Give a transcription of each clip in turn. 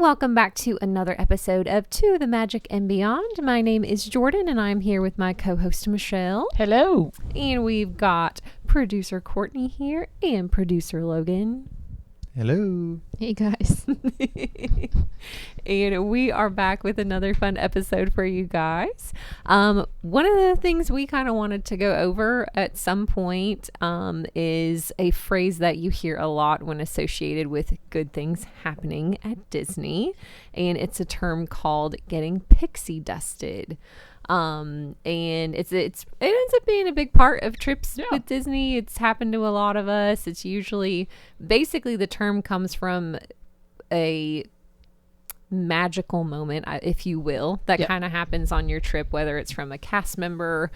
welcome back to another episode of To the Magic and Beyond. My name is Jordan, and I'm here with my co-host Michelle. Hello. And we've got producer Courtney here and producer Logan. Hello. Hey, guys. And we are back with another fun episode for you guys. One of the things we kind of wanted to go over at some point is a phrase that you hear a lot when associated with good things happening at Disney. And it's a term called getting pixie dusted. And it ends up being a big part of trips with Disney. It's happened to a lot of us. It's usually, basically the term comes from a magical moment, if you will, that kind of happens on your trip, whether it's from a cast member,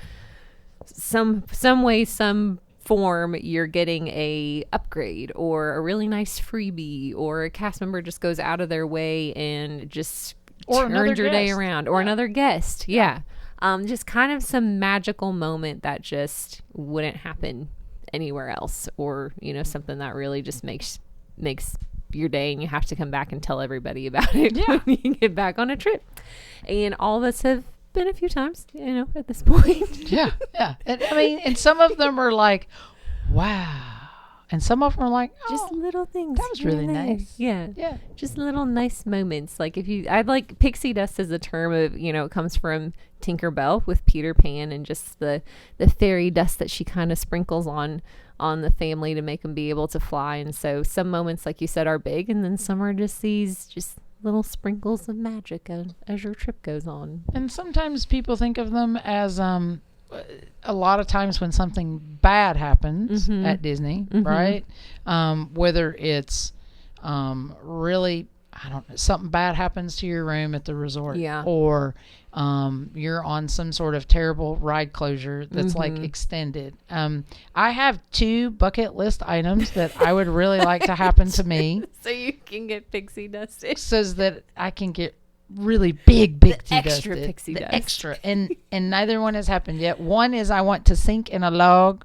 some way, some form, you're getting a upgrade or a really nice freebie, or a cast member just goes out of their way and just turns your day around, or another guest. Just kind of some magical moment that just wouldn't happen anywhere else, or, you know, something that really just makes your day, and you have to come back and tell everybody about it when you get back on a trip. And all of us have been a few times, you know, at this point. And some of them are like, wow. And some of them are like, just little things. That was really nice. Yeah. Just little nice moments. Like I like Pixie Dust as a term of, you know, it comes from Tinkerbell with Peter Pan, and just the fairy dust that she kind of sprinkles on the family to make them be able to fly. And so some moments, like you said, are big, and then some are just these little sprinkles of magic as your trip goes on. And sometimes people think of them as a lot of times when something bad happens at Disney, right? Whether it's really, I don't know, something bad happens to your room at the resort, or you're on some sort of terrible ride closure that's like extended. I have 2 bucket list items that I would really like to happen to me. So you can get pixie dusted. So that I can get really big pixie extra dusted. Pixie dust. Extra. And neither one has happened yet. One is I want to sink in a log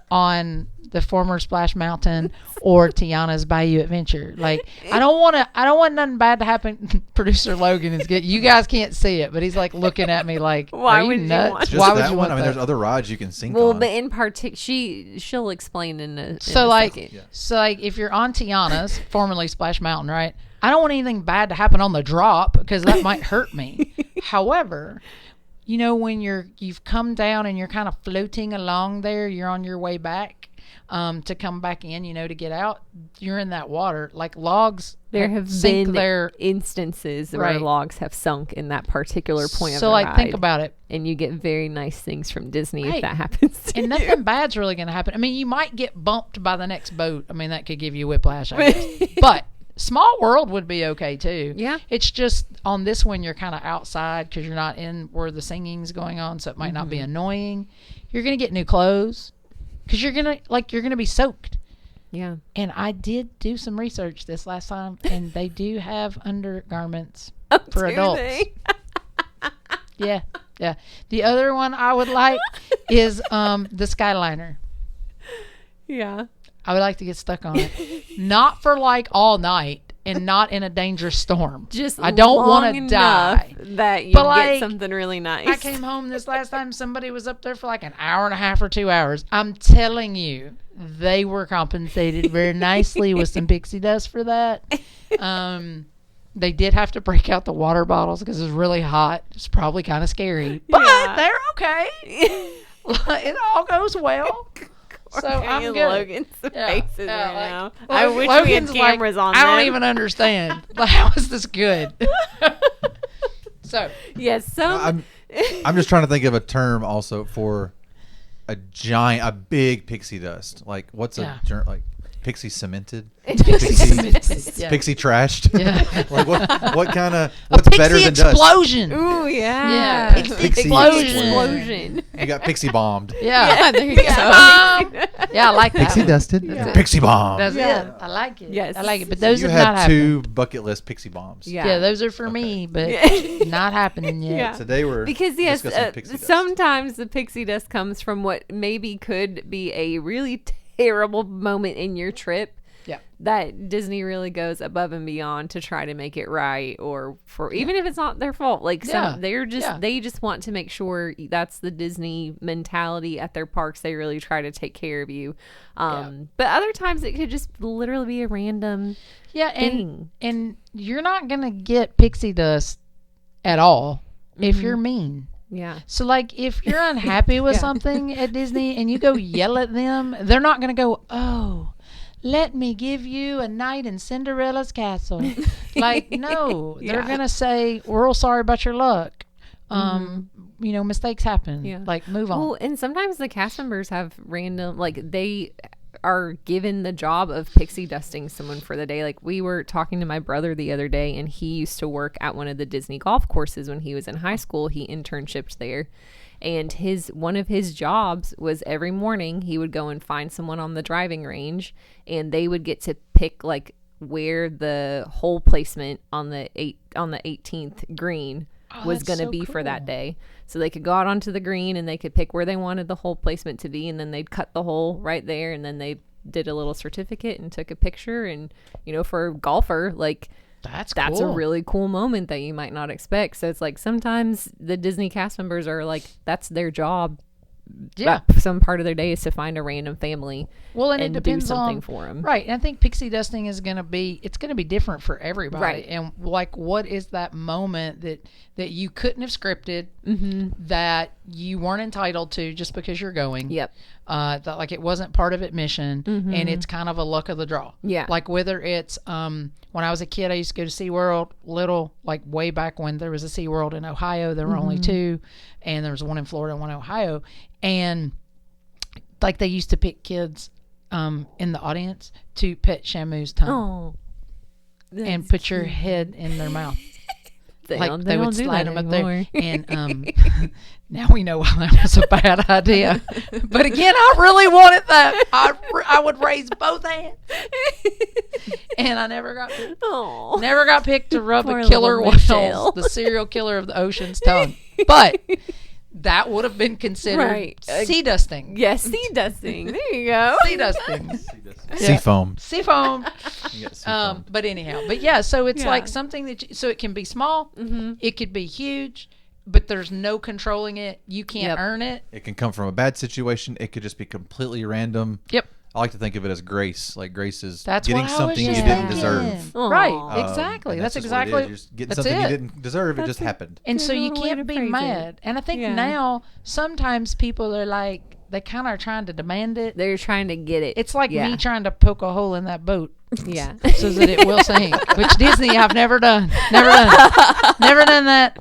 on the former Splash Mountain or Tiana's Bayou Adventure. Like, I don't want nothing bad to happen. Producer Logan is good. You guys can't see it, but he's like looking at me like, why are would you nuts? Just Why would that you one? want I mean, that? there's other rides you can sink Well, on. but in particular, she'll explain in a So like, second. so like, if you're on Tiana's, formerly Splash Mountain, right? I don't want anything bad to happen on the drop, because that might hurt me. However, you know, when you've come down and you're kind of floating along there, you're on your way back to come back in, you know, to get out, you're in that water. Like logs, There have been instances where logs have sunk in that particular point of the ride. Think about it. And you get very nice things from Disney if that happens to and you. nothing bad's really going to happen. I mean, you might get bumped by the next boat. I mean, that could give you whiplash, I guess. But Small World would be okay too. Yeah. It's just on this one, you're kind of outside because you're not in where the singing's going on, so it might not be annoying. You're going to get new clothes because you're going to be soaked. Yeah. And I did do some research this last time, and they do have undergarments for adults. Yeah. The other one I would like is the Skyliner. Yeah. I would like to get stuck on it. Not for like all night, and not in a dangerous storm. Just I don't want to die. That you get something really nice. I came home this last time, somebody was up there for like an hour and a half or 2 hours. I'm telling you, they were compensated very nicely with some pixie dust for that. They did have to break out the water bottles because it was really hot. It's probably kind of scary, but they're okay. It all goes well. So I'm good. Logan's faces right now. I wish Logan's we had cameras on. I don't even understand. How is this good? So yes, I'm just trying to think of a term also for a big pixie dust. Like what's like pixie cemented? Pixie trashed. Yeah. Like what kind of what's better than explosion. dust? Ooh yeah. Yeah. Pixie explosion. You got pixie bombed. Yeah. There you go. Yeah, I like that. Pixie dusted. Yeah. Pixie bomb. That's it. I like it. Yes. I like it. But those you have not had happened. 2 bucket list pixie bombs. Yeah, those are for me, but not happening yet. Yeah. Today we're discussing pixie dust. Sometimes the pixie dust comes from what maybe could be a really terrible moment in your trip that Disney really goes above and beyond to try to make it right, or for even if it's not their fault. Like they just want to make sure that's the Disney mentality at their parks. They really try to take care of you. But other times it could just literally be a random thing. And you're not gonna get pixie dust at all if you're mean. Yeah. So, like, if you're unhappy with something at Disney and you go yell at them, they're not going to go, oh, let me give you a night in Cinderella's castle. Like, no. They're going to say, we're real sorry about your luck. You know, mistakes happen. Yeah. Like, move on. Well, and sometimes the cast members have random, like, they are given the job of pixie dusting someone for the day. Like, we were talking to my brother the other day, and he used to work at one of the Disney golf courses when he was in high school. He internshiped there, and one of his jobs was every morning he would go and find someone on the driving range, and they would get to pick like where the hole placement on the 18th green was going to be for that day. So they could go out onto the green and they could pick where they wanted the hole placement to be, and then they'd cut the hole right there, and then they did a little certificate and took a picture. And, you know, for a golfer, like, that's cool. A really cool moment that you might not expect. So it's like sometimes the Disney cast members are like, that's their job. Yeah, some part of their day is to find a random family. Well, and it depends do something for them, right? And I think pixie dusting is going to be different for everybody, right? And like, what is that moment that you couldn't have scripted, that you weren't entitled to just because you're going? Yep. That, like, it wasn't part of admission, and it's kind of a luck of the draw. Yeah. Like, whether it's when I was a kid, I used to go to SeaWorld, like way back when there was a SeaWorld in Ohio. There were only two, and there was one in Florida and one in Ohio. And like, they used to pick kids in the audience to pet Shamu's tongue and put your head in their mouth. They would slide them up there. And now we know why that was a bad idea. But again, I really wanted that. I would raise both hands. And I never got picked. Never got picked to rub a killer whale, the serial killer of the ocean's tongue. But that would have been considered sea dusting. Yes, sea dusting. There you go. Sea dusting. Sea foam. Sea foam. But anyhow, so it's like something that so it can be small, it could be huge, but there's no controlling it. You can't earn it. It can come from a bad situation. It could just be completely random. Yep. I like to think of it as grace. Like, grace is that's getting something you didn't deserve. Right, exactly. That's exactly. You're just getting something you didn't deserve. It just happened. And so you can't be mad. And I think now sometimes people are like, they kind of are trying to demand it. They're trying to get it. It's like me trying to poke a hole in that boat. Yeah. So that it will sink. Which Disney, I've never done. Never done that.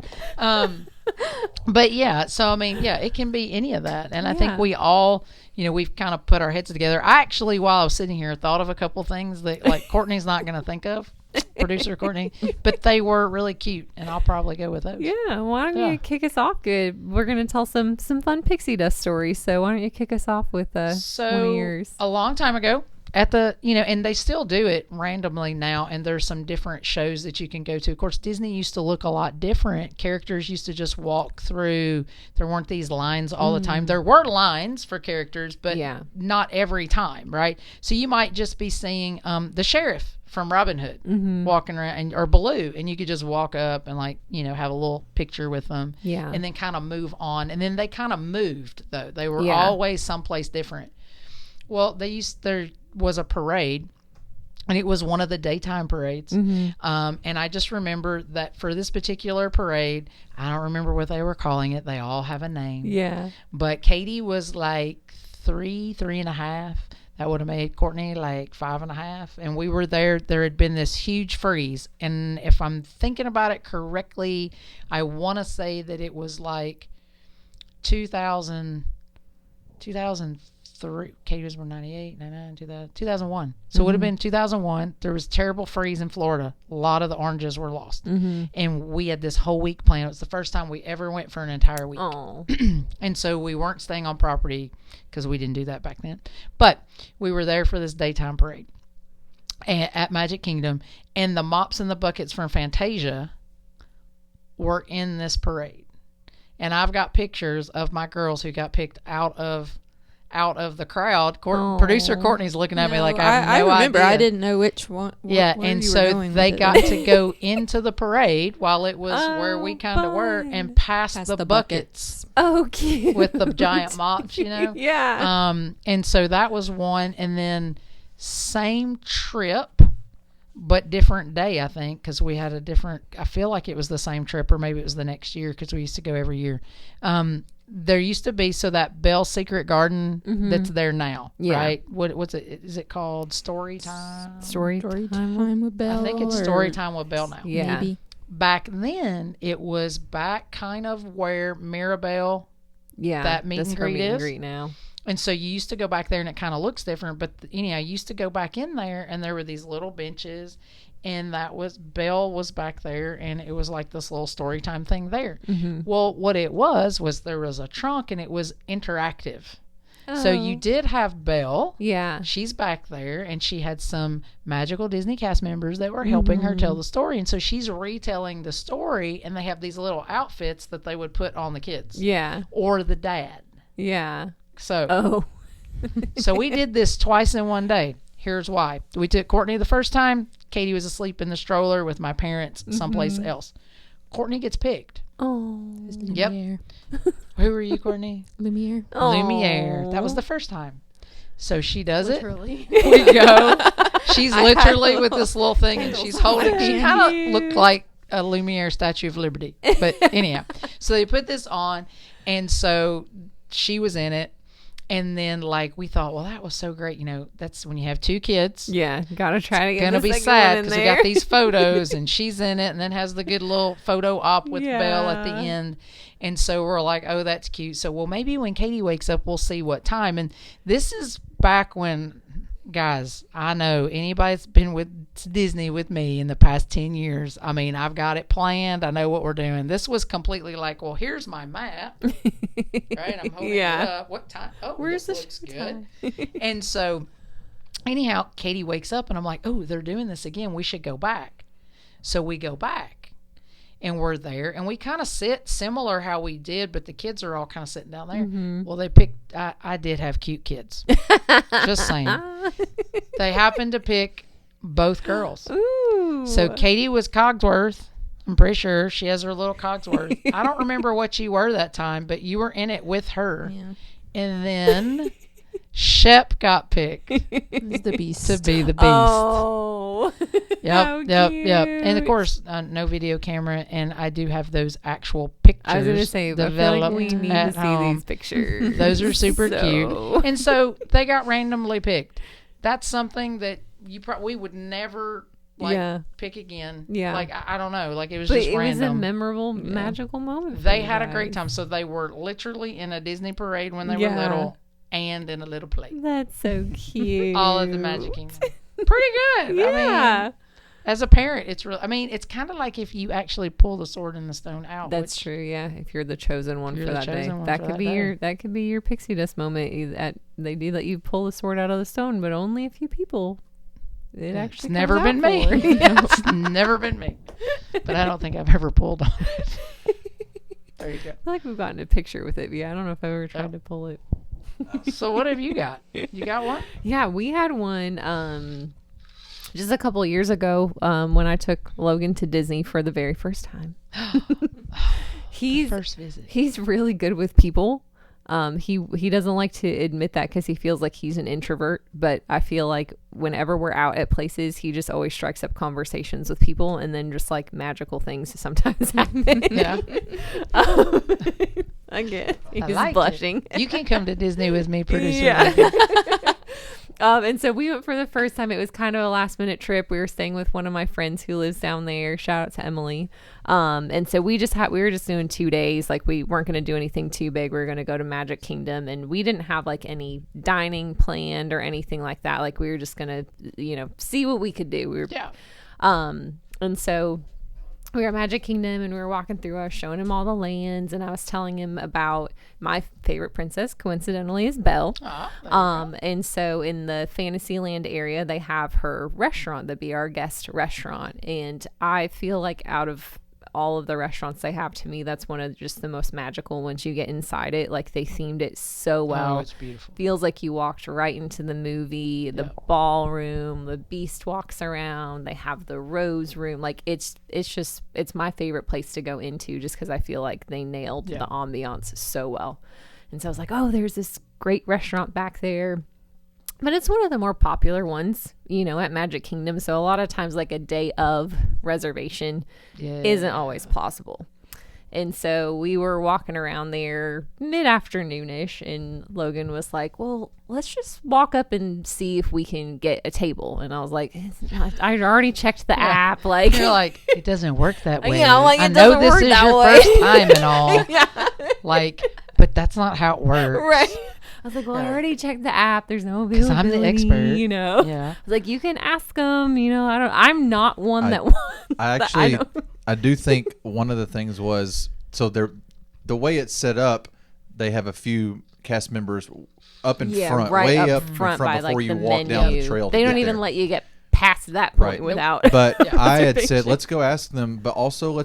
But yeah, so I mean, it can be any of that. And I think we all, you know, we've kind of put our heads together. I actually, while I was sitting here, thought of a couple things that, like, Courtney's not going to think of, producer Courtney, but they were really cute, and I'll probably go with those. Yeah, why don't you kick us off good? We're going to tell some fun pixie dust stories, so why don't you kick us off with one of yours? A long time ago, at the, you know, and they still do it randomly now, and there's some different shows that you can go to. Of course, Disney used to look a lot different. Characters used to just walk through. There weren't these lines all the time. There were lines for characters, but not every time, right? So you might just be seeing the sheriff from Robin Hood walking around, or Baloo, and you could just walk up and, like, you know, have a little picture with them, and then kind of move on. And then they kind of moved, though. They were always someplace different. Well, there was a parade, and it was one of the daytime parades. And I just remember that for this particular parade, I don't remember what they were calling it. They all have a name. Yeah. But Katie was like 3.5. That would have made Courtney like 5.5. And we were there. There had been this huge freeze. And if I'm thinking about it correctly, I want to say that it was like 2003. Katie was born 98, 99, 2000, 2001. So it would have been 2001. There was terrible freeze in Florida. A lot of the oranges were lost. And we had this whole week planned. It was the first time we ever went for an entire week. And so we weren't staying on property because we didn't do that back then. But we were there for this daytime parade at Magic Kingdom. And the mops and the buckets from Fantasia were in this parade. And I've got pictures of my girls who got picked out of out of the crowd. Producer Courtney's looking at me like I have no remember. idea. I didn't know which one. Yeah, and so they got to go into the parade while it was where we kind of were and pass the buckets. Oh, cute. With the giant mops, you know? Yeah. And so that was one. And then same trip, but different day, I think, because we had a different, I feel like it was the same trip or maybe it was the next year because we used to go every year. There used to be, so that Bell Secret Garden that's there now, right? What's it? Is it called Story Time? Story Time with Belle. I think it's Story Time with Belle now. Yeah. Maybe. Back then, it was back kind of where Mirabelle, that meet and greet is. Now. And so you used to go back there and it kind of looks different. But anyhow, I used to go back in there and there were these little benches. And that was, Belle was back there and it was like this little story time thing there. Well, what it was there was a trunk and it was interactive. So you did have Belle. Yeah. She's back there and she had some magical Disney cast members that were helping her tell the story. And so she's retelling the story and they have these little outfits that they would put on the kids. Yeah. Or the dad. Yeah. So, so we did this twice in one day. Here's why. We took Courtney the first time. Katie was asleep in the stroller with my parents someplace else. Courtney gets picked. Oh. Yep. Who were you, Courtney? Lumiere. Lumiere. That was the first time. So she does Literally. it. We go. She's literally with this little thing and she's holding. She kind of looked like a Lumiere Statue of Liberty. But anyhow, so they put this on. And so she was in it. And then, like, we thought, well, that was so great. You know, that's when you have two kids. Yeah, gotta try to get. It's gonna be sad because we got these photos, and she's in it, and then has the good little photo op with Belle at the end. And so we're like, oh, that's cute. So, well, maybe when Katie wakes up, we'll see what time. And this is back when, guys, I know anybody that's been with Disney with me in the past 10 years. I mean, I've got it planned. I know what we're doing. This was completely like, well, here's my map. Right? I'm holding it up. What time? Oh, where's this looks good. And so, anyhow, Katie wakes up and I'm like, oh, they're doing this again. We should go back. So we go back. And we're there, and we kind of sit similar how we did, but the kids are all kind of sitting down there. Well, they picked, I did have cute kids. Just saying. They happened to pick both girls. Ooh. So Katie was Cogsworth. I'm pretty sure she has her little Cogsworth. I don't remember what you were that time, but you were in it with her. Yeah. And then Shep got picked The Beast. to be the Beast. Oh. Yep. And of course, no video camera, and I do have those actual pictures. I was gonna say, I feel like we need to see home. these pictures. Those are super cute, and so they got randomly picked. That's something that we would never pick again. Yeah, like I don't know, like it was just random. It was a memorable, magical moment. They had a great time. So they were literally in a Disney parade when they were little, and in a little play. That's so cute. All of the Magic Kingdom. Pretty good. Yeah. I mean, as a parent, it's real. I mean, it's kind of like if you actually pull the sword and the stone out. That's true. Yeah, if you're the chosen one for that day, that could be your pixie dust moment. They do let you pull the sword out of the stone, but only a few people. It's never been me. It's never been me. But I don't think I've ever pulled on it. There you go. I feel like we've gotten a picture with it. Yeah, I don't know if I've ever tried to pull it. So what have you got? You got one? Yeah, we had one just a couple of years ago when I took Logan to Disney for the very first time. First visit. He's really good with people. He doesn't like to admit that because he feels like he's an introvert, but I feel like whenever we're out at places, he just always strikes up conversations with people, and then just like magical things sometimes happen. Yeah. Again, he's like blushing. You can come to Disney with me, producer. Yeah. And so we went for the first time. It was kind of a last minute trip. We were staying with one of my friends who lives down there. Shout out to Emily. And so we were just doing 2 days. Like we weren't going to do anything too big. We were going to go to Magic Kingdom, and we didn't have like any dining planned or anything like that. Like we were just going to, see what we could do. And so we were at Magic Kingdom and we were walking through. I was showing him all the lands, and I was telling him about my favorite princess, coincidentally, is Belle. And so in the Fantasyland area, they have her restaurant, the Be Our Guest restaurant. And I feel like out of all of the restaurants they have, to me, that's one of just the most magical once you get inside it. Like, they themed it so well. Oh, it's beautiful. Feels like you walked right into the movie. The ballroom, the Beast walks around. They have the Rose Room. Like, it's my favorite place to go into, just because I feel like they nailed the ambiance so well. And so I was like, oh, there's this great restaurant back there. But it's one of the more popular ones, at Magic Kingdom. So a lot of times, like, a day of reservation isn't always possible. And so we were walking around there mid-afternoon-ish, and Logan was like, well, let's just walk up and see if we can get a table. And I was like, I already checked the app. Like, you're like, it doesn't work that way. Yeah, I'm like, I it know doesn't this work is that your way. first time and all. Yeah. Like, but that's not how it works. Right. I was like, well, I already checked the app. There's no availability. 'Cause I'm the expert. Yeah. I was like, you can ask them. I'm not one that wants. I actually, I do think one of the things was, so the way it's set up, they have a few cast members up in front, right way up up in front by, before like, you the walk menu. down the trail. They to don't get even there. let you get past that point without. But I had said, let's go ask them, but also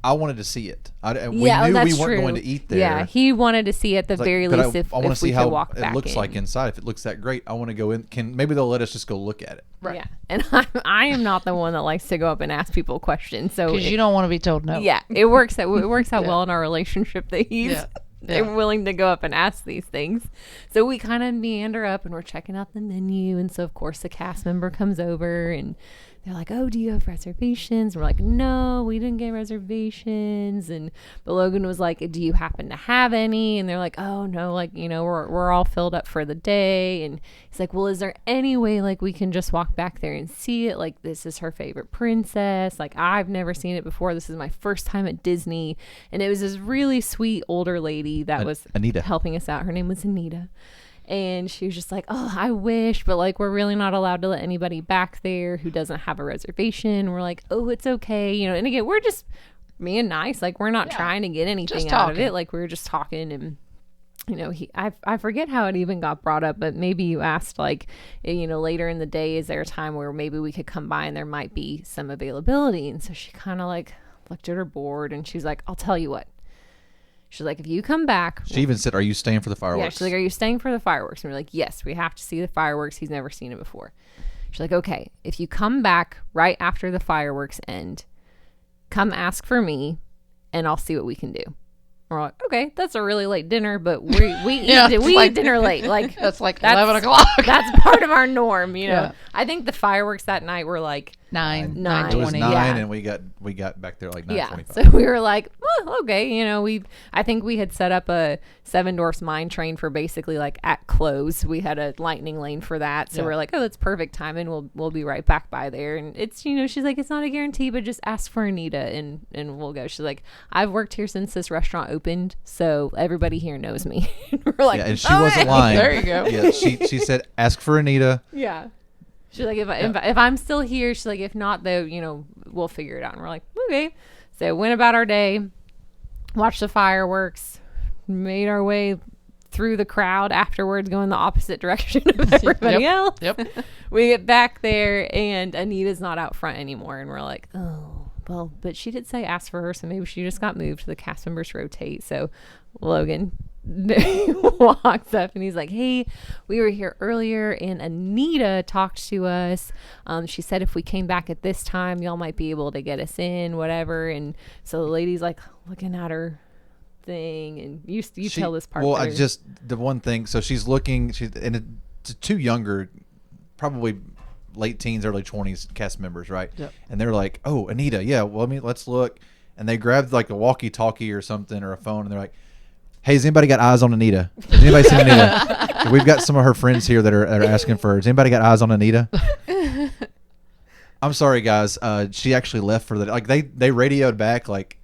I wanted to see it. We knew we weren't going to eat there. Yeah, he wanted to see at the very least if I want to see we how could walk back it looks in. like inside. If it looks that great, I want to go in. Maybe they'll let us just go look at it. Right. Yeah, and I am not the one that likes to go up and ask people questions. So Because you don't want to be told no. Yeah, it works out well in our relationship that they're willing to go up and ask these things. So we kind of meander up and we're checking out the menu, and so of course the cast member comes over and they're like, oh, do you have reservations? And we're like, no, we didn't get reservations. But Logan was like, do you happen to have any? And they're like, oh no, like, we're all filled up for the day. And he's like, well, is there any way like we can just walk back there and see it? Like, this is her favorite princess. Like, I've never seen it before. This is my first time at Disney. And it was this really sweet older lady that was Anita helping us out. Her name was Anita. And she was just like, oh, I wish, but like, we're really not allowed to let anybody back there who doesn't have a reservation. We're like, oh, it's okay. And again, we're just being nice. Like, we're not trying to get anything out of it. Like, we were just talking, and I forget how it even got brought up, but maybe you asked, like, later in the day, is there a time where maybe we could come by and there might be some availability? And so she kind of like looked at her board and she's like, I'll tell you what. She's like, if you come back. She even said, are you staying for the fireworks? Yeah, she's like, are you staying for the fireworks? And we're like, yes, we have to see the fireworks. He's never seen it before. She's like, okay, if you come back right after the fireworks end, come ask for me and I'll see what we can do. We're like, okay, that's a really late dinner, but we eat dinner late. Like, that's like 11 o'clock. That's part of our norm, Yeah. I think the fireworks that night were like 9:20. It was 9, yeah. and we got back there like 9:25. Yeah, so we were like, well, okay, I think we had set up a Seven Dwarfs Mine Train for basically like at close. We had a lightning lane for that, so we're like, oh, that's perfect timing. We'll be right back by there. And it's she's like, it's not a guarantee, but just ask for Anita and we'll go. She's like, I've worked here since this restaurant opened, so everybody here knows me. We're like, and she wasn't lying. There you go. Yeah, she said, ask for Anita. Yeah. She's like, if I'm still here, she's like, if not, though, we'll figure it out. And we're like, okay. So went about our day, watched the fireworks, made our way through the crowd afterwards, going the opposite direction of everybody else. Yep. We get back there, and Anita's not out front anymore. And we're like, oh, well, but she did say ask for her, so maybe she just got moved. The cast members rotate. So Logan walks up and he's like, hey, we were here earlier and Anita talked to us. She said if we came back at this time, y'all might be able to get us in, whatever. And so the lady's like looking at her thing, and you tell this part. Well, the one thing, so she's looking, and it's two younger, probably late teens, early 20s cast members, right? Yep. And they're like, oh, Anita, yeah, well, let's look. And they grabbed like a walkie-talkie or something or a phone, and they're like, hey, has anybody got eyes on Anita? Has anybody seen Anita? We've got some of her friends here that are asking for her. Has anybody got eyes on Anita? I'm sorry, guys. She actually left for the like they radioed back like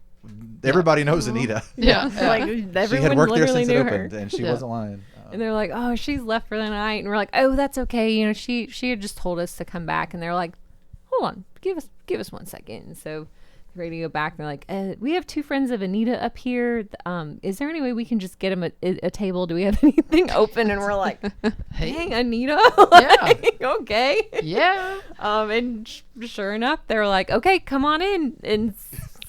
everybody knows Anita. Yeah. Like She everyone had worked there literally since it knew her. opened, and she wasn't lying. And they're like, oh, she's left for the night. And we're like, oh, that's okay. She had just told us to come back. And they're like, hold on, give us 1 second. And so radio back, and they're like, we have two friends of Anita up here. Is there any way we can just get them a table? Do we have anything open? And we're like, dang, Anita. Like, okay. Yeah. And sure enough, they were like, okay, come on in. And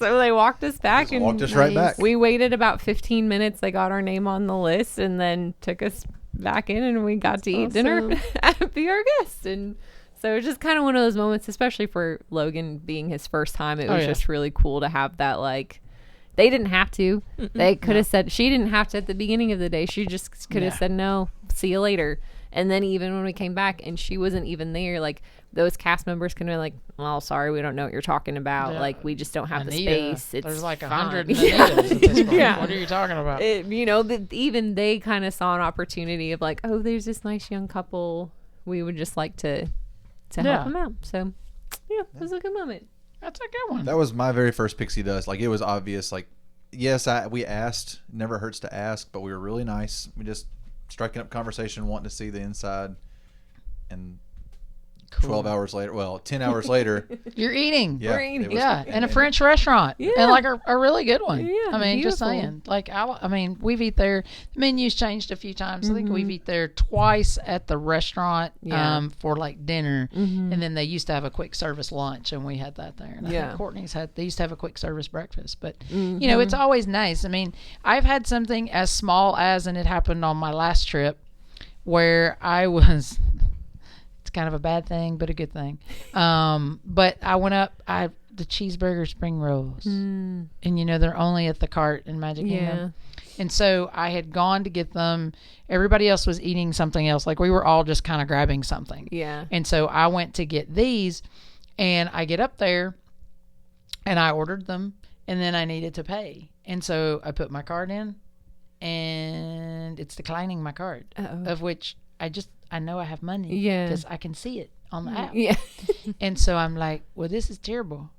So they walked us back Just and walked us right back. we waited about 15 minutes. They got our name on the list and then took us back in, and we got to eat dinner and be our guest. And so it's just kind of one of those moments, especially for Logan being his first time. It was just really cool to have that, like, they didn't have to. They could have said, she didn't have to at the beginning of the day. She just could have said, no, see you later. And then even when we came back and she wasn't even there, like, those cast members can be like, well, sorry, we don't know what you're talking about. Like, we just don't have the space. It's There's like fine. 100 Anitas at this point. What are you talking about? You know, even they kind of saw an opportunity of like, oh, there's this nice young couple. We would just like to help them out. So, yeah, it was a good moment. That's a good one. That was my very first Pixie Dust. Like, it was obvious. Like, yes, we asked. Never hurts to ask, but we were really nice. We just striking up conversation, wanting to see the inside, and 12 hours later, 10 hours later, you're eating. Yeah, We're eating. In a French restaurant. Yeah. And like a really good one. Yeah, I mean, just beautiful. saying. Like, I mean, we've eat there. The menu's changed a few times. I think we've eat there twice at the restaurant for like dinner. And then they used to have a quick service lunch, and we had that there. And I think Courtney's they used to have a quick service breakfast. But, you know, it's always nice. I mean, I've had something as small as, and it happened on my last trip, where I was... kind of a bad thing, but a good thing. But I went up, the cheeseburger spring rolls, and you know, they're only at the cart in Magic Kingdom. And so I had gone to get them. Everybody else was eating something else. Like, we were all just kind of grabbing something. Yeah. And so I went to get these, and I get up there and I ordered them, and then I needed to pay. And so I put my card in, and it's declining my card, of which I know I have money because I can see it on the app. Yeah. And so I'm like, well, this is terrible.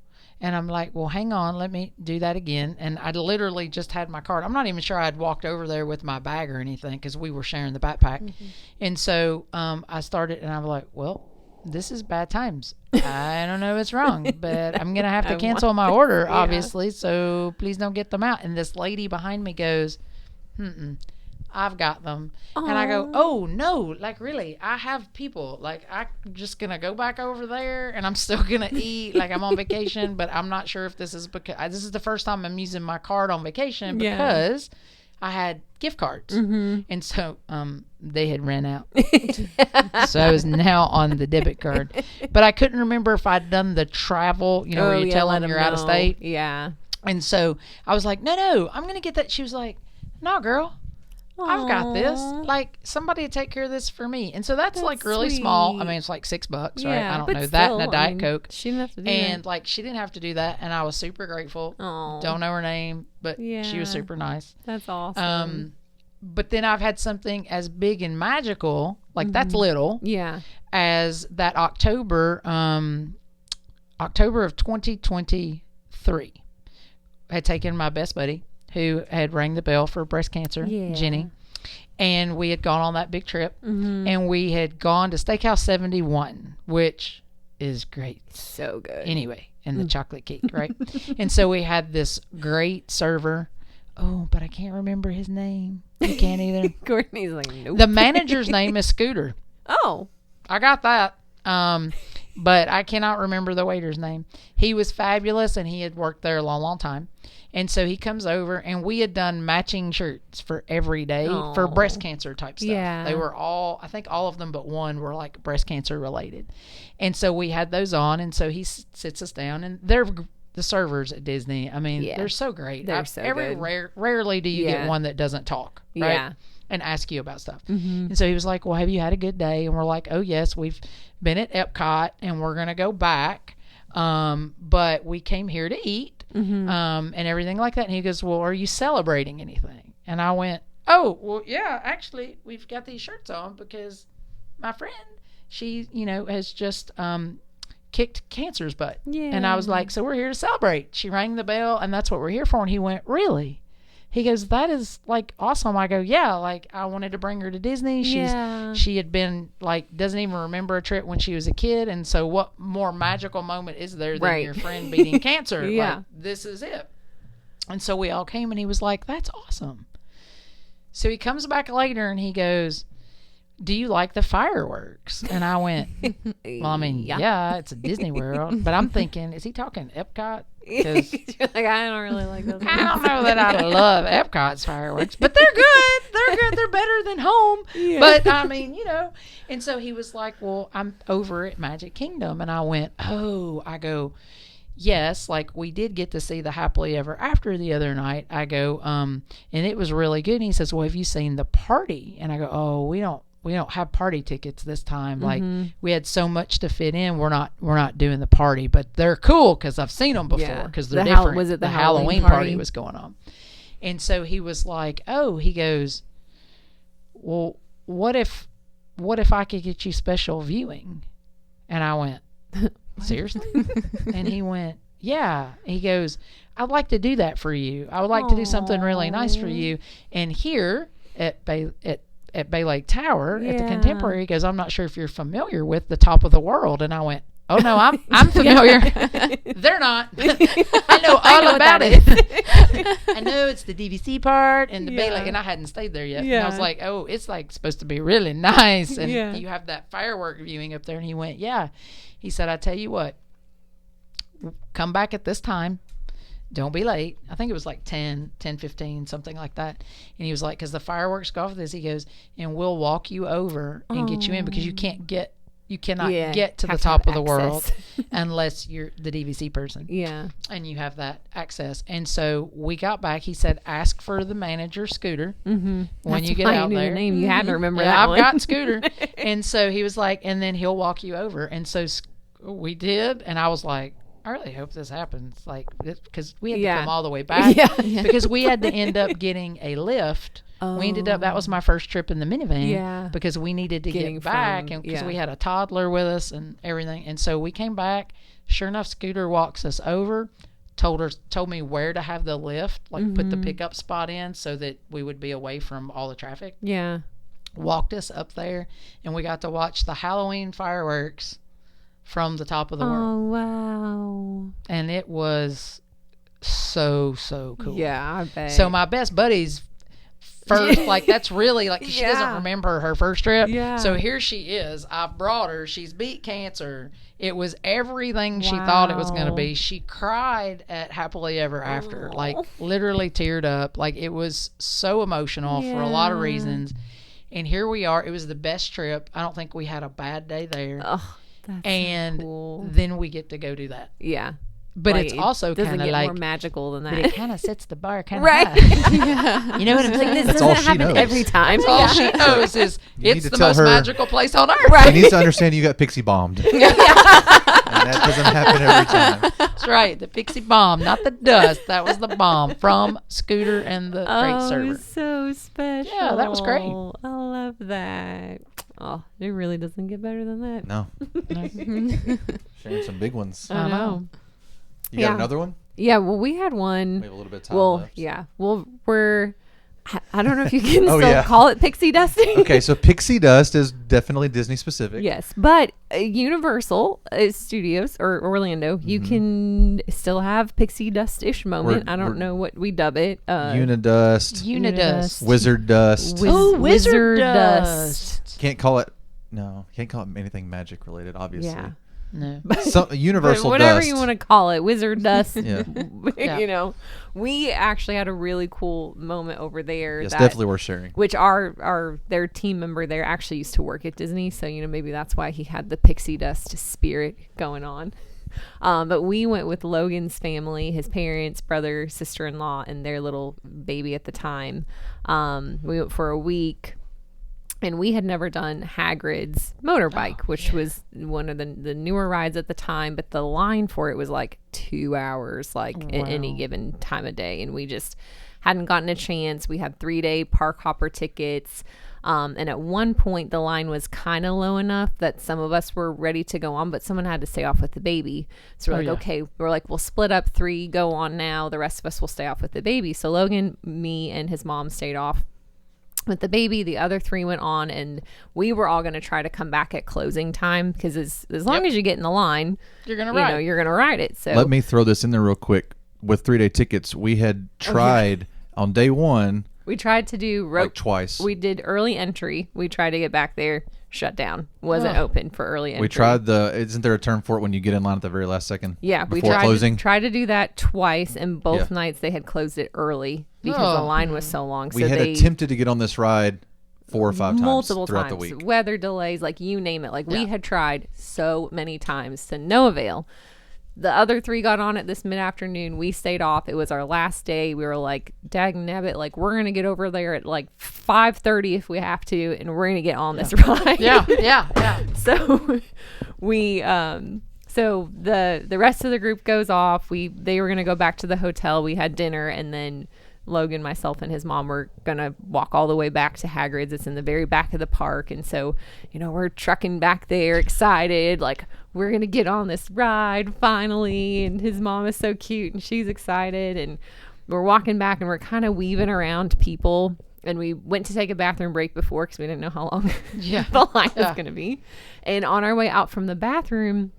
And I'm like, well, hang on, let me do that again. And I literally just had my card. I'm not even sure I'd walked over there with my bag or anything because we were sharing the backpack. And so I started, and I'm like, well, this is bad times. I don't know what's wrong, but I'm going to have to cancel my order, obviously. So please don't get them out. And this lady behind me goes, I've got them. Aww. And I go, oh no, like, really, I have people, like, I'm just gonna go back over there and I'm still gonna eat, like, I'm on vacation, but I'm not sure if this is because this is the first time I'm using my card on vacation because I had gift cards. And so they had ran out. So I was now on the debit card, but I couldn't remember if I'd done the travel, you know, where you tell them you're out of state. And so I was like, no, I'm gonna get that. She was like, no, girl, I've got this. Like, somebody take care of this for me. And so that's like really sweet. Small. I mean, it's like $6, right? I don't know, that and a Diet Coke. She didn't have to do that. Like, she didn't have to do that. And I was super grateful. Don't know her name, but she was super nice. That's awesome. But then I've had something as big and magical, like that's little. As that October of 2023. I had taken my best buddy, who had rang the bell for breast cancer, Jenny. And we had gone on that big trip. And we had gone to Steakhouse 71, which is great. So good. Anyway, and the chocolate cake, right? And so we had this great server. Oh, but I can't remember his name. You can't either. Courtney's like, nope. The manager's name is Scooter. Oh. I got that. But I cannot remember the waiter's name. He was fabulous, and he had worked there a long, long time. And so he comes over, and we had done matching shirts for every day for breast cancer type stuff. They were all, I think all of them but one were like breast cancer related. And so we had those on, and so he sits us down, and they're the servers at Disney. I mean, they're so great. They're so good. Rarely do you get one that doesn't talk, right? And ask you about stuff. And so he was like, well, have you had a good day? And we're like, oh, yes, we've been at Epcot, and we're going to go back. But we came here to eat. And everything like that. And he goes, well, are you celebrating anything? And I went, oh, well, yeah, actually, we've got these shirts on because my friend, she, you know, has just kicked cancer's butt. And I was like, so we're here to celebrate. She rang the bell, and that's what we're here for. And he went, really? He goes, that is like awesome. I go, yeah, like I wanted to bring her to Disney. She had been like, doesn't even remember a trip when she was a kid. And so what more magical moment is there than your friend beating cancer? Like, this is it. And so we all came, and he was like, that's awesome. So he comes back later, and he goes, do you like the fireworks? And I went, well, I mean, yeah, it's a Disney World. But I'm thinking, is he talking Epcot? 'Cause You're like, I don't really like those. I don't know that I love Epcot's fireworks, but they're good. They're good. They're better than home. Yeah. But I mean, and so he was like, well, I'm over at Magic Kingdom. And I went, I go, yes, like we did get to see the Happily Ever After the other night. I go, and it was really good. And he says, well, have you seen the party? And I go, oh, we don't have party tickets this time. Like we had so much to fit in. We're not doing the party, but they're cool because I've seen them before because they're different. Was it the Halloween party was going on? And so he was like, he goes, well, what if I could get you special viewing? And I went, seriously? And he went, yeah. He goes, I'd like to do that for you. I would like to do something really nice for you. And here at Bay Lake Tower at the Contemporary, he goes, I'm not sure if you're familiar with the Top of the World. And I went, oh no, I'm familiar. They're not. I know all about it. I know it's the DVC part and the Bay Lake, and I hadn't stayed there yet. And I was like, oh, it's like supposed to be really nice, and you have that firework viewing up there. And he went, yeah. He said, I tell you what, come back at this time. Don't be late. I think it was like 10:15, something like that. And he was like, because the fireworks go off this, he goes, and we'll walk you over and get you in because you cannot get to the top of the world unless you're the DVC person. Yeah. And you have that access. And so we got back. He said, ask for the manager, Scooter, when you get out there. The name. You had to remember that I've one. got Scooter. And so he was like, and then he'll walk you over. And so we did. And I was like, I really hope this happens, like, because we had to come all the way back because we had to end up getting a lift. We ended up, that was my first trip in the minivan because we needed to get back and because we had a toddler with us and everything. And so we came back. Sure enough, Scooter walks us over, told me where to have the lift, like put the pickup spot in so that we would be away from all the traffic. Yeah. Walked us up there and we got to watch the Halloween fireworks from the top of the world. Oh, wow. And it was so cool. Yeah, I bet. So my best buddy's first, like, that's really, like, she doesn't remember her first trip. Yeah. So here she is. I brought her. She's beat cancer. It was everything she thought it was going to be. She cried at Happily Ever After. Like, literally teared up. Like, it was so emotional for a lot of reasons. And here we are. It was the best trip. I don't think we had a bad day there. Oh. That's and so cool. Then we get to go do that. Yeah. But like, it's also kind of like more magical than that. But it kind of sets the bar kind of high. You know what I'm saying? This doesn't happen every time. That's all she knows is it's the most magical place on earth. Right. She needs to understand you got pixie bombed. And that doesn't happen every time. That's right. The pixie bomb, not the dust. That was the bomb from Scooter and the Great Server. So special. Yeah, that was great. I love that. Oh, it really doesn't get better than that. No. Sharing some big ones. I know. You got another one? Yeah, well, we had one. We have a little bit of time left. Yeah. Well, I don't know if you can still call it Pixie Dusting. Okay, so Pixie Dust is definitely Disney specific. Yes, but Universal Studios or Orlando, you can still have Pixie Dust-ish moment. I don't know what we dub it. Uni-dust. Uni-dust. Wizard Dust. Wizard Dust. Can't call it anything magic related, obviously. Yeah. No. Universal whatever Dust. you want to call it, Wizard Dust. Yeah. You know, we actually had a really cool moment over there. Yes, definitely worth sharing. Which their team member there actually used to work at Disney, so maybe that's why he had the Pixie Dust spirit going on. But we went with Logan's family, his parents, brother, sister-in-law, and their little baby at the time. We went for a week. And we had never done Hagrid's motorbike, which was one of the newer rides at the time. But the line for it was like 2 hours, at any given time of day. And we just hadn't gotten a chance. We had 3-day park hopper tickets. And at one point, the line was kind of low enough that some of us were ready to go on, but someone had to stay off with the baby. So we're okay, we'll split up 3, go on now. The rest of us will stay off with the baby. So Logan, me, and his mom stayed off with the baby. The other 3 went on, and we were all going to try to come back at closing time because as long as you get in the line, you're going to ride it. So let me throw this in there real quick. With 3-day tickets, we had tried on day 1 We tried to do like twice. We did early entry. We tried to get back there. Shut down. Wasn't open for early entry. We tried isn't there a term for it when you get in line at the very last second? Yeah, we before closing. tried to do that twice, and both nights they had closed it early because the line was so long. We had attempted to get on this ride 4 or 5 times multiple throughout times. the week. Weather delays, like you name it. Like we had tried so many times to no avail. The other 3 got on it this mid-afternoon. We stayed off. It was our last day. We were like, dag nabbit, like we're going to get over there at like 5:30 if we have to, and we're going to get on this ride. Yeah. So so the rest of the group goes off. They were going to go back to the hotel. We had dinner, and then Logan, myself, and his mom were going to walk all the way back to Hagrid's. It's in the very back of the park. And so, we're trucking back there excited. Like, we're going to get on this ride finally. And his mom is so cute and she's excited. And we're walking back and we're kind of weaving around people. And we went to take a bathroom break before because we didn't know how long the line was going to be. And on our way out from the bathroom,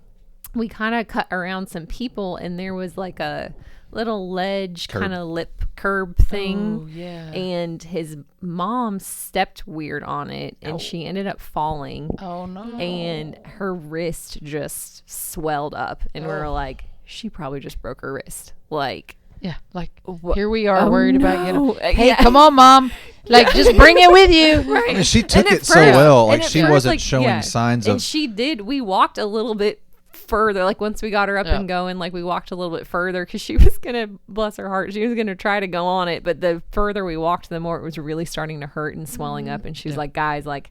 we kind of cut around some people, and there was like a little ledge kind of lip curb thing. Oh, yeah. And his mom stepped weird on it, and she ended up falling. Oh, no. And her wrist just swelled up, and we were like, she probably just broke her wrist. Like, yeah, like here we are worried about getting. Hey, Yeah. come on, Mom! Like, just bring it with you. Right. I mean, she took And it at so first- well. and Like at she first, wasn't like, showing signs and of. she did. We walked a little bit further. Like once we got her up Yeah. and going, like we walked a little bit further because she was gonna, bless her heart, she was gonna try to go on it. But the further we walked, the more it was really starting to hurt and swelling up. And she was like, guys, like,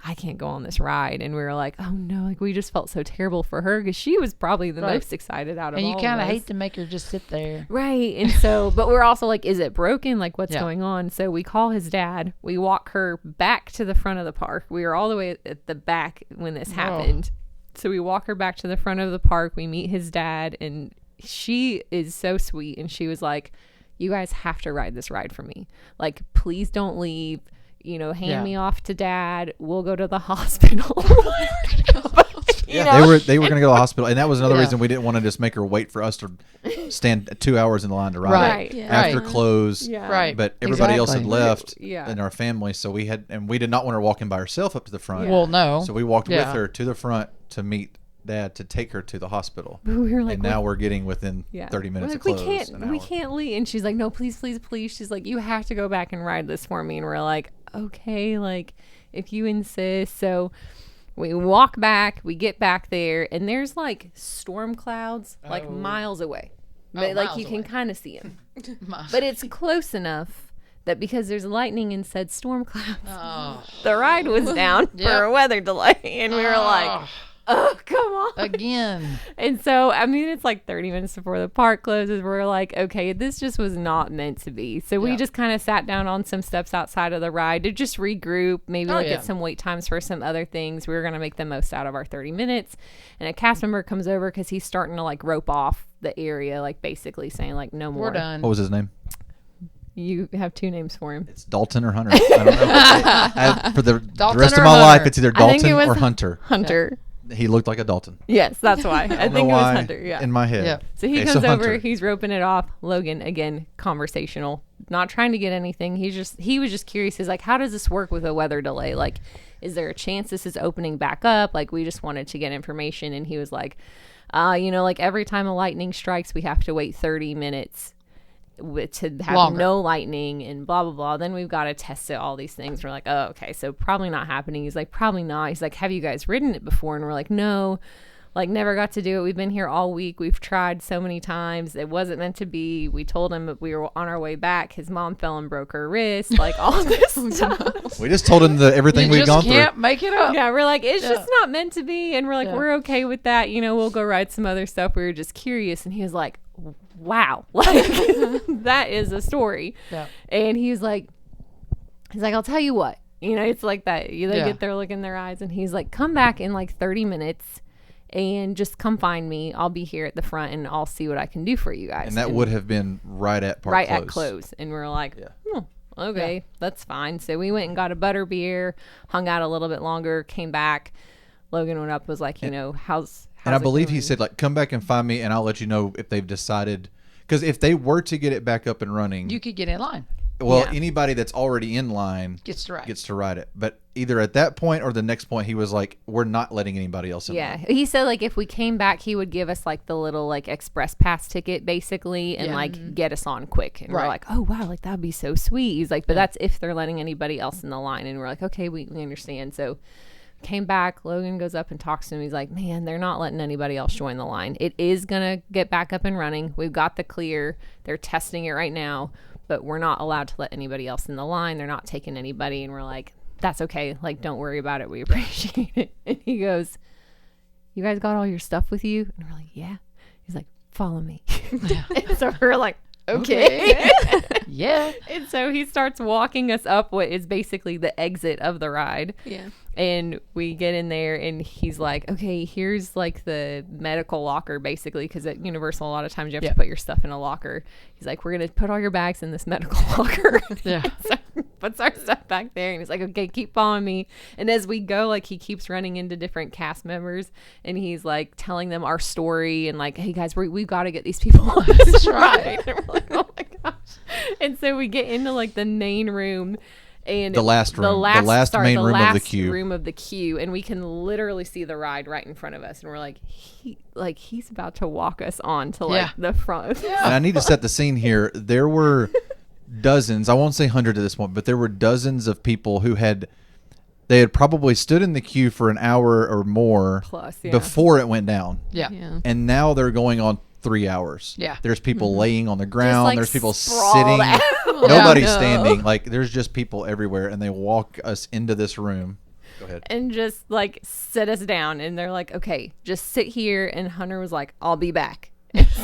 I can't go on this ride. And we were like, oh no, like we just felt so terrible for her because she was probably the most excited out of all And you kind of of us. hate to make her just sit there. Right. And so, but we're also like, is it broken? Like, what's Yeah. going on? So we call his dad. We walk her back to the front of the park. We were all the way at the back when this happened. So we walk her back to the front of the park. We meet his dad, and she is so sweet. And she was like, you guys have to ride this ride for me. Like, please don't leave. Hand me off to Dad. We'll go to the hospital. They were going to go to the hospital, and that was another reason we didn't want to just make her wait for us to stand 2 hours in the line to ride Right. it Yeah. after Right. close. Yeah. Right. But everybody else had Exactly. left Yeah. in our family, so we did not want her walking by herself up to the front. Well, no. So we walked with Yeah. her to the front to meet Dad to take her to the hospital. We were like, And now we're getting within 30 We're minutes like, of close. we can't leave. And she's like, no, please. She's like, you have to go back and ride this for me. And we're like, okay, like if you insist. So we walk back, we get back there, and there's like storm clouds like miles away. But like miles you can away. kind of see them. But it's close enough that because there's lightning and said storm clouds, Oh. the ride was down for a weather delay. And we were like, oh, come on. Again. And so, I mean, it's like 30 minutes before the park closes. We're like, okay, this just was not meant to be. So we just kind of sat down on some steps outside of the ride to just regroup, maybe get some wait times for some other things. We were going to make the most out of our 30 minutes. And a cast member comes over because he's starting to like rope off the area, like basically saying like, no more. We're done. What was his name? You have 2 names for him. It's Dalton or Hunter. I don't know. For the Dalton rest or of my life, Hunter? it's either I think Dalton it was or Hunter. Hunter. He looked like a Dalton. Yes, that's why. I don't think know it was why Hunter. Yeah. in my head. Yeah. So he Okay, comes over, Hunter. he's roping it off. Logan, again, conversational, not trying to get anything. He was just curious. He's like, how does this work with a weather delay? Like, is there a chance this is opening back up? Like, we just wanted to get information. And he was like, like every time a lightning strikes, we have to wait 30 minutes to have Longer. no lightning and blah, blah, blah. Then we've got to test it, all these things. We're like, oh, okay. So probably not happening. He's like, probably not. He's like, have you guys ridden it before? And we're like, no. Like, never got to do it. We've been here all week. We've tried so many times. It wasn't meant to be. We told him that we were on our way back. His mom fell and broke her wrist. Like, all this stuff. We just told him everything You we've just gone can't through. make it up. Yeah, we're like, it's just not meant to be. And we're like, Yeah. we're okay with that. We'll go ride some other stuff. We were just curious. And he was like, wow. Like, that is a story. Yeah. And he's like, I'll tell you what. It's like that. They get their look in their eyes. And he's like, come back in like 30 minutes. And just come find me. I'll be here at the front, and I'll see what I can do for you guys. And that would have been right at park close. At close. And we're like, okay, that's fine. So we went and got a butter beer, hung out a little bit longer, came back. Logan went up, was like, how's And I it believe he going? said, like, come back and find me, and I'll let you know if they've decided. Because if they were to get it back up and running, You could get in line. Well, Yeah. anybody that's already in line Gets to ride. gets to ride it. But either at that point or the next point, he was like, "We're not letting anybody else in." Yeah, line. he said like if we came back, he would give us like the little like express pass ticket basically, and Yeah. like get us on quick. And we're Right. like, oh wow, like that'd be so sweet. He's like, but that's if they're letting anybody else in the line. And we're like, okay, we understand. So came back. Logan goes up and talks to him. He's like, man, they're not letting anybody else join the line. It is gonna get back up and running. We've got the clear. They're testing it right now, but we're not allowed to let anybody else in the line. They're not taking anybody. And we're like, that's okay. Like, don't worry about it. We appreciate it. And he goes, you guys got all your stuff with you? And we're like, yeah. He's like, follow me. And so we're like, okay. Yeah. And so he starts walking us up what is basically the exit of the ride. Yeah. And we get in there and he's like, okay, here's like the medical locker basically, because at Universal a lot of times you have to put your stuff in a locker. He's like, we're going to put all your bags in this medical locker. Yeah. So puts our stuff back there and he's like, okay, keep following me. And as we go, like he keeps running into different cast members and he's like telling them our story and like, hey guys, we've got to get these people on this ride. And we're like, oh my gosh. And so we get into like the main room. And The last room. The last main room of the queue. room of the queue, and we can literally see the ride right in front of us, and we're like, he's about to walk us on to like the front. And I need to set the scene here. There were dozens, I won't say hundreds at this point, but there were dozens of people who had probably stood in the queue for an hour or more Plus, yeah. before it went down. Yeah. Yeah. And now they're going on 3 hours. Yeah. There's people laying on the ground. like, There's people sprawled sitting. out. Nobody's Yeah. standing. Like there's just people everywhere, and they walk us into this room. Go ahead. And just like sit us down, and they're like, okay, just sit here. And Hunter was like, I'll be back. And so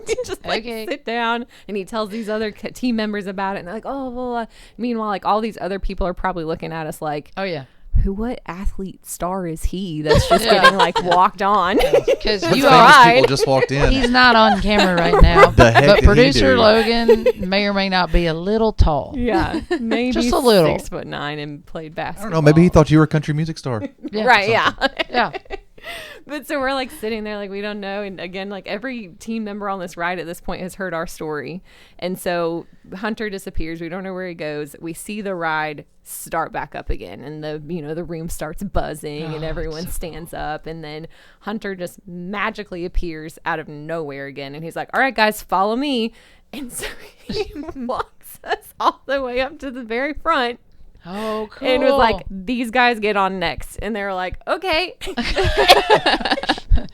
we just like Okay. sit down, and he tells these other team members about it, and they're like, oh, well, meanwhile, like all these other people are probably looking at us like, Oh yeah. what athlete star is he that's just getting like walked on? Because What you famous are. people just walked in? He's not on camera right now. The heck but did he producer do? Logan may or may not be a little tall. Yeah, maybe Just a little. 6'9" and played I basketball. don't know. Maybe he thought you were a country music star. Yeah. Right, yeah. Yeah. But so we're like sitting there like we don't know, and again, like every team member on this ride at this point has heard our story. And so Hunter disappears. We don't know where he goes. We see the ride start back up again, and the room starts buzzing and everyone stands up, and then Hunter just magically appears out of nowhere again, and he's like, all right guys, follow me. And so he walks us all the way up to the very front. Oh, cool. And was like, these guys get on next. And they were like, okay.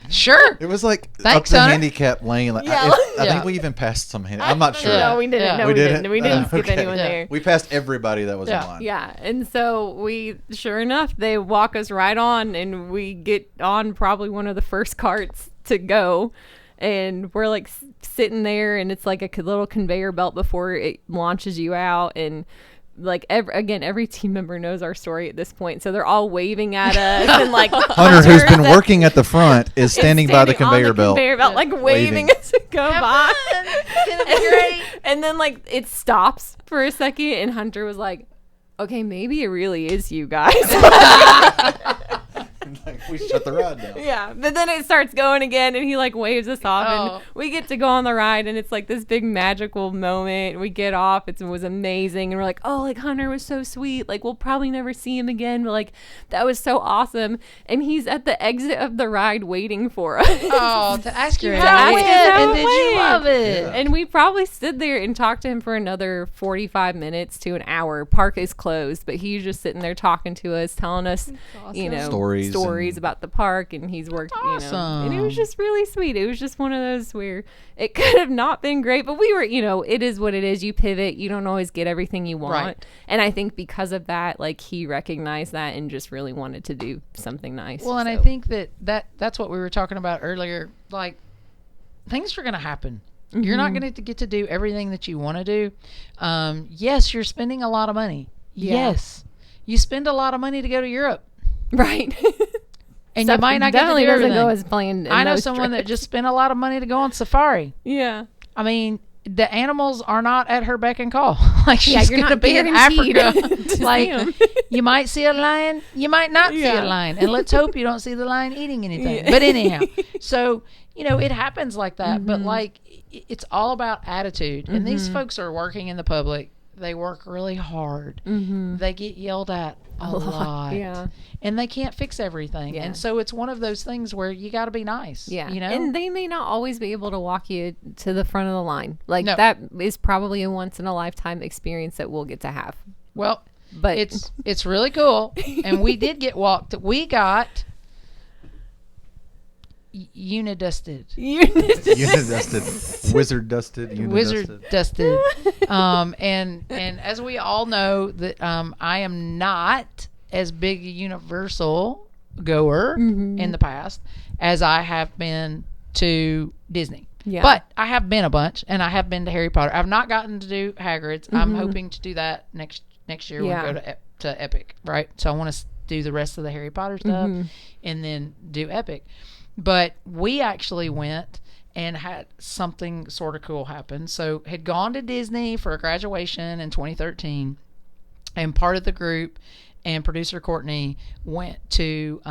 Sure. It was like Thanks, up the Hunter. handicap lane. Like, Yeah. I Yeah. think we even passed some. I'm not sure. Yeah. No, we didn't. Yeah. No, We we didn't? didn't. We didn't skip Okay. anyone Yeah. there. We passed everybody that was Yeah. in line. Yeah. And so sure enough, they walk us right on, and we get on probably one of the first carts to go. And we're like sitting there, and it's like a little conveyor belt before it launches you out. And like every team member knows our story at this point, so they're all waving at us and like Hunter, who's been working at the front, is standing by the on conveyor belt. like waving Waving. us to go by. And then like it stops for a second, and Hunter was like, okay, maybe it really is you guys. Like, we shut the ride down. Yeah, but then it starts going again, and he like waves us off, Oh. and we get to go on the ride, and it's like this big magical moment. We get off, it was amazing, and we're like, oh, like Hunter was so sweet, like we'll probably never see him again, but like that was so awesome. And he's at the exit of the ride waiting for us. Oh, to ask you Great. how it To went, ask us how and it did you went. love it? Yeah. And we probably stood there and talked to him for another 45 minutes to an hour. Park is closed, but he's just sitting there talking to us, telling us, you know, Stories and- about the park, and he's worked, you know, and it was Awesome. just really sweet. It was just one of those where it could have not been great, but we were, you know, it is what it is. You pivot, you don't always get everything you want. Right. And I think because of that, like he recognized that and just really wanted to do something nice. Well, and I So, think that's what we were talking about earlier. Like, things are going to happen. You're not going to get to do everything that you want to do. Yes, you're spending a lot of money. Yeah. Yes, you spend a lot of money to go to Europe, right. and you might not get to definitely do doesn't everything. go as planned. in I know those someone that trips. just spent a lot of money to go on safari. yeah. I mean, the animals are not at her beck and call. Like, Yeah, she's you're going to not be in guaranteed Africa. to see Like, 'em. you might see a lion, you might not see Yeah. a lion. And let's hope you don't see the lion eating anything. Yeah. But anyhow, so, you know, it happens like that. Mm-hmm. But, like, it's all about attitude. And these folks are working in the public. They work really hard. Mm-hmm. They get yelled at a lot. Yeah. And they can't fix everything. Yeah. And so it's one of those things where you got to be nice. Yeah. You know? And they may not always be able to walk you to the front of the line. Like No. that is probably a once in a lifetime experience that we'll get to have. Well, But it's really cool. And we did get walked. We got uni-dusted. Uni-dusted, wizard dusted, uni-dusted. Wizard dusted. And as we all know that I am not as big a Universal goer in the past as I have been to Disney. Yeah. But I have been a bunch, and I have been to Harry Potter. I've not gotten to do Hagrid's. I'm hoping to do that next year when we go to Epic, right? So I want to do the rest of the Harry Potter stuff and then do Epic. But we actually went and had something sort of cool happen. So had gone to Disney for a graduation in 2013, and part of the group and producer Courtney went to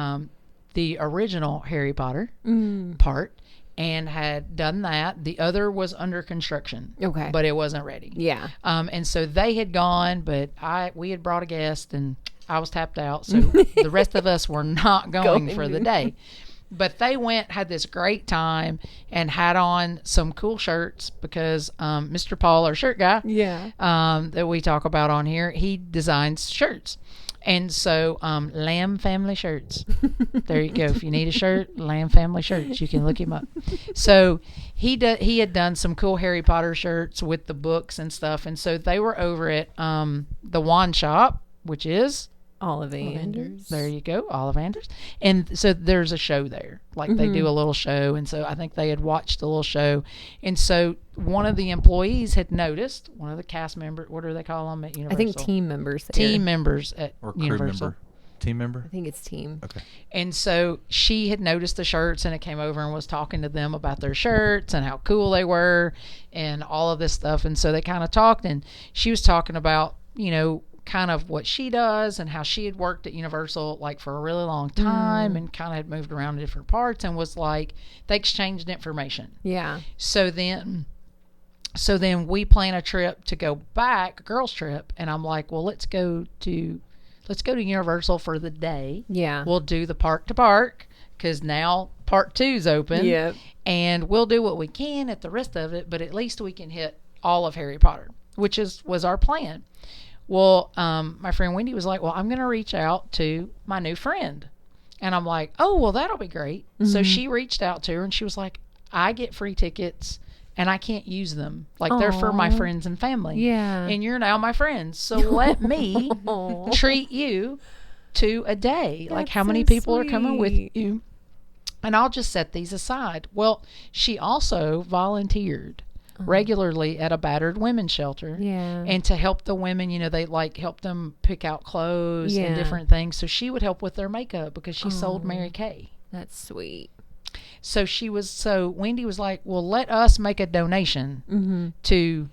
the original Harry Potter part and had done that. The other was under construction. Okay. But it wasn't ready. yeah. And so they had gone, but we had brought a guest and I was tapped out. So the rest of us were not going for the day. But they went, had this great time, and had on some cool shirts because Mr. Paul, our shirt guy, Yeah. that we talk about on here, he designs shirts. And so Lamb Family Shirts. There you go. If you need a shirt, Lamb Family Shirts. You can look him up. So he had done some cool Harry Potter shirts with the books and stuff. And so they were over at the Wand Shop, which is... Ollivanders. There you go, Ollivanders. And so there's a show there. Like they do a little show. And so I think they had watched the little show. And so one of the employees had noticed, one of the cast members, what do they call them at Universal? I think team members. There. Team members at Or crew Universal. member. Team member? I think it's team. Okay. And so she had noticed the shirts and it came over and was talking to them about their shirts and how cool they were and all of this stuff. And so they kind of talked, and she was talking about, kind of what she does and how she had worked at Universal like for a really long time and kind of had moved around to different parts, and was like, they exchanged information. Yeah. So then we plan a trip to go back, a girls trip, and I'm like, well, let's go to Universal for the day. Yeah. We'll do the park to park because now part 2's open. Yep. And we'll do what we can at the rest of it, but at least we can hit all of Harry Potter, which was our plan. Well, my friend Wendy was like, well, I'm going to reach out to my new friend. And I'm like, oh, well, that'll be great. So she reached out to her and she was like, I get free tickets and I can't use them. Like they're for my friends and family. Yeah. And you're now my friends. So let me treat you to a day. Like how many people are coming with you? And I'll just set these aside. Well, she also volunteered regularly at a battered women's shelter. Yeah. And to help the women, they help them pick out clothes and different things. So she would help with their makeup because she sold Mary Kay. That's sweet. So Wendy was like, well, let us make a donation to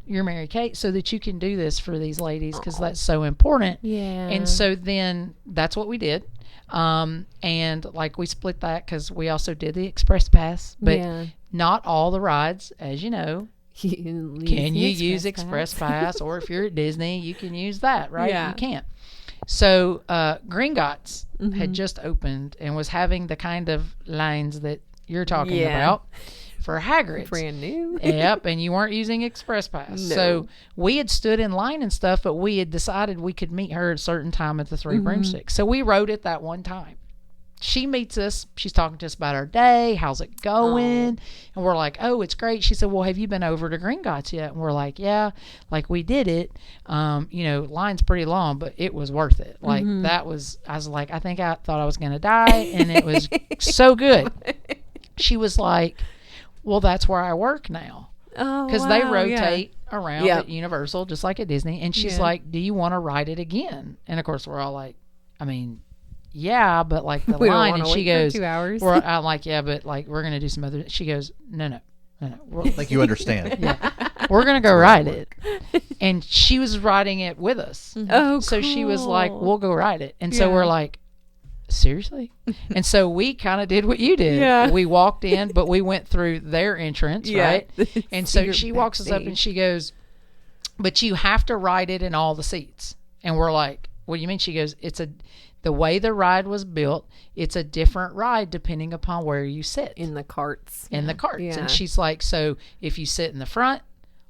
your Mary Kay so that you can do this for these ladies because that's so important. Yeah. And so then that's what we did. And like we split that because we also did the express pass, but not all the rides, as you know. Can you use express pass? Or if you're at Disney, you can use that, right? Yeah. You can't. So Gringotts had just opened and was having the kind of lines that you're talking about for Hagrid's. Brand new. Yep, and you weren't using express pass. No. So we had stood in line and stuff, but we had decided we could meet her at a certain time at the Three Broomsticks. So we rode it that one time. She meets us. She's talking to us about our day. How's it going? And we're like, oh, it's great. She said, well, have you been over to Gringotts yet? And we're like, yeah, like we did it. Line's pretty long, but it was worth it. Like I was like, I thought I was going to die. And it was so good. She was like, well, that's where I work now. Oh, because they rotate around Yep. at Universal, just like at Disney. And she's like, do you want to ride it again? And of course, we're all like, I mean, yeah, but like the We don't line, wanna and she wait for goes, 2 hours. I'm like, yeah, but like we're gonna do some other. She goes, no. I think you understand. We're gonna go ride it. And she was riding it with us. Oh, So she was like, cool. we'll go ride it. And so we're like, seriously? And so we kind of did what you did. Yeah. We walked in, but we went through their entrance, right? And so Secret she walks us up backstage. and she goes, but you have to ride it in all the seats. And we're like, what do you mean? She goes, the way the ride was built, it's a different ride depending upon where you sit. In the carts. In the carts. Yeah. And she's like, so if you sit in the front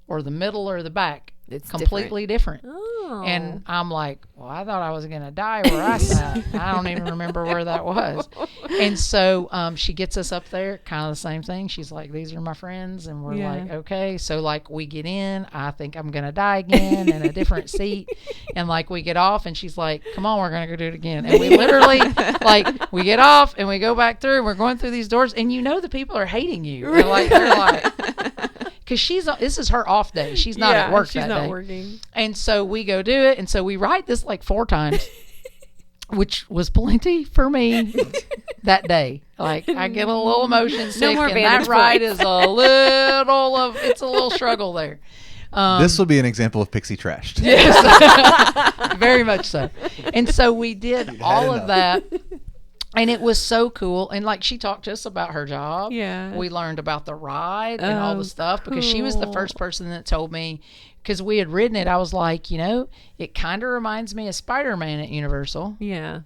or the middle or the back, It's completely different. Oh. And I'm like, well, I thought I was going to die where I sat. I don't even remember where that was. And so she gets us up there, kind of the same thing. She's like, these are my friends. And we're like, okay. So, like, we get in. I think I'm going to die again in a different seat. And, like, we get off, and she's like, come on, we're going to go do it again. And we literally, like, we get off, and we go back through, and we're going through these doors. And you know the people are hating you. They're like because this is her off day. She's not at work that day. She's not working. And so we go do it. And so we ride this like 4 times, which was plenty for me that day. Like, I get a little motion sick, more and that vantage ride points. is it's a little struggle there. This will be an example of Pixie trashed. Yes, very much so. And so we did all of that. And it was so cool. And, like, she talked to us about her job. Yeah. We learned about the ride and all the stuff because she was the first person that told me, because we had ridden it, I was like, you know, it kind of reminds me of Spider-Man at Universal, Yeah.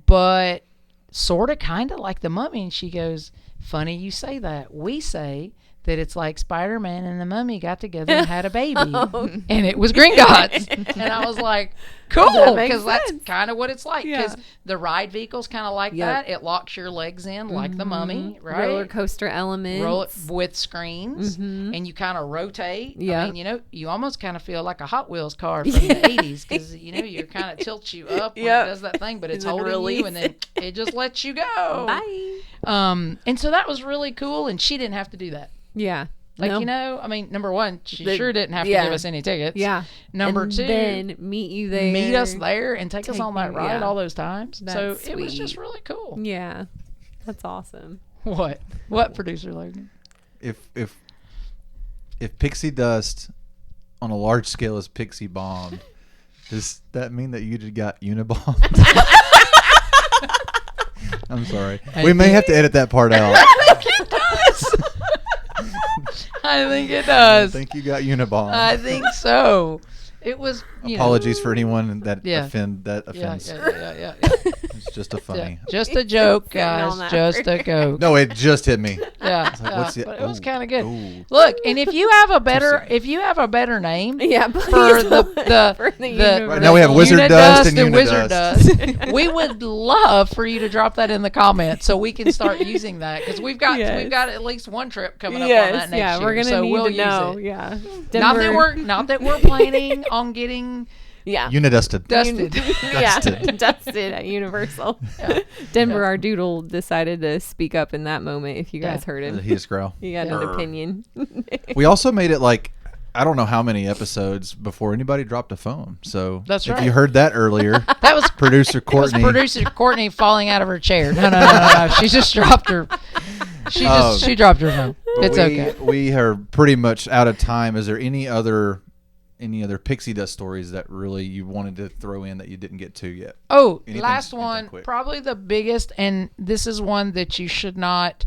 but sort of kind of like the Mummy. And she goes, funny you say that. We say that it's like Spider-Man and the Mummy got together and had a baby. And it was Gringotts. And I was like, cool, because that's kind of what it's like. Because the ride vehicle's kind of like that. It locks your legs in like the Mummy, right? Roller coaster elements. Roll it with screens, and you kind of rotate. I mean, you know, you almost kind of feel like a Hot Wheels car from the 80s because, you know, you kind of tilts you up when it does that thing, but it's holding you, and then it just lets you go. Bye. And so that was really cool, and she didn't have to do that. Yeah. Like, you know, I mean, number one, she sure didn't have to give us any tickets. Yeah. Number and 2, then meet us there and take us on that ride all those times. That's so it was sweet. just really cool. Yeah. That's awesome. What, producer Logan? If Pixie Dust on a large scale is Pixie Bomb, does that mean that you just got Unibombed? I'm sorry. We may have to edit that part out. I think it does. I think you got Unibombed. I think so. It was, Apologies for anyone that offends. Yeah. It's just a funny. Just a joke, guys. Just a joke. No, it just hit me. Yeah, What's but it was kind of good. Ooh. Look, and if you have a better name, for the Right now we have Wizard Dust and Wizard Uni-Dust. Dust. We would love for you to drop that in the comments so we can start using that, because we've got at least one trip coming up on that next year. We're gonna need we'll to know. use it. Yeah. Not that we're planning on getting Uni-Dusted. dusted. Dusted at Universal. Denver, our doodle, decided to speak up in that moment. If you guys heard him, He just growl. he got an opinion. We also made it like, I don't know how many episodes before anybody dropped a phone. So That's if right. you heard that earlier, That was producer Courtney. producer Courtney falling out of her chair. No. She just dropped her. She dropped her phone. It's okay. We are pretty much out of time. Is there any other Pixie Dust stories that really you wanted to throw in that you didn't get to yet? Oh, anything last one, quick? probably the biggest, and this is one that you should not,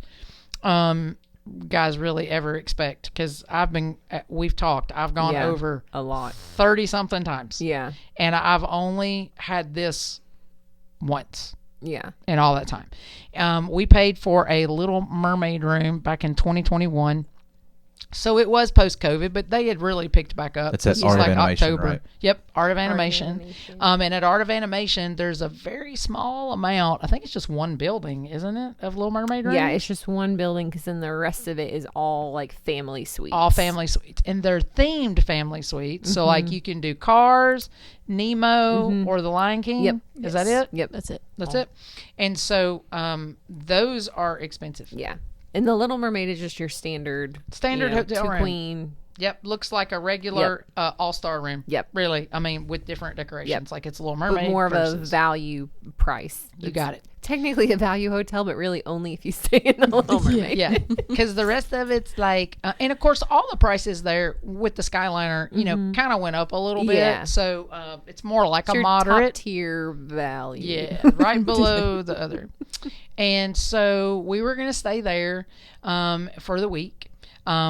guys, really ever expect, because we've talked. I've gone over a lot, 30 something times. Yeah, and I've only had this once. Yeah, in all that time. We paid for a Little Mermaid room back in 2021. So it was post-COVID, but they had really picked back up. It's at Art of Animation, October. right? Yep, Art of Animation. And at Art of Animation, there's a very small amount. I think it's just one building, isn't it, of Little Mermaid rooms? Yeah, it's just one building, because then the rest of it is all like family suites. All family suites. And they're themed family suites. So, like, you can do Cars, Nemo, or The Lion King. Yep. Is that it? Yep, That's it. That's it. And so those are expensive. Yeah. And the Little Mermaid is just your standard hotel room. queen. Yep, looks like a regular all-star room. Yep. Really, I mean, with different decorations. Yep. Like it's a Little Mermaid. But more of a versus- value price. You got it. Technically a value hotel, but really only if you stay in the Little Mermaid. Yeah, because the rest of it's like, and of course, all the prices there with the Skyliner, you know, kind of went up a little bit. Yeah. So it's more like It's a your moderate top tier value. Yeah, right below the other. And so we were going to stay there for the week.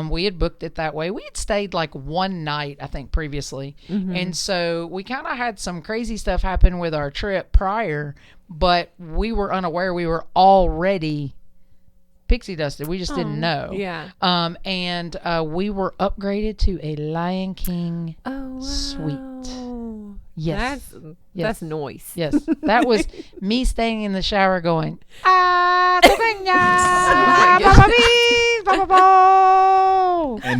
We had booked it that way. We had stayed like one night, I think, previously. And so we kind of had some crazy stuff happen with our trip prior, but we were unaware we were already Pixie Dusted. We just didn't know. Yeah. And we were upgraded to a Lion King suite. Yes. That's noise. Yes. That was me staying in the shower going, And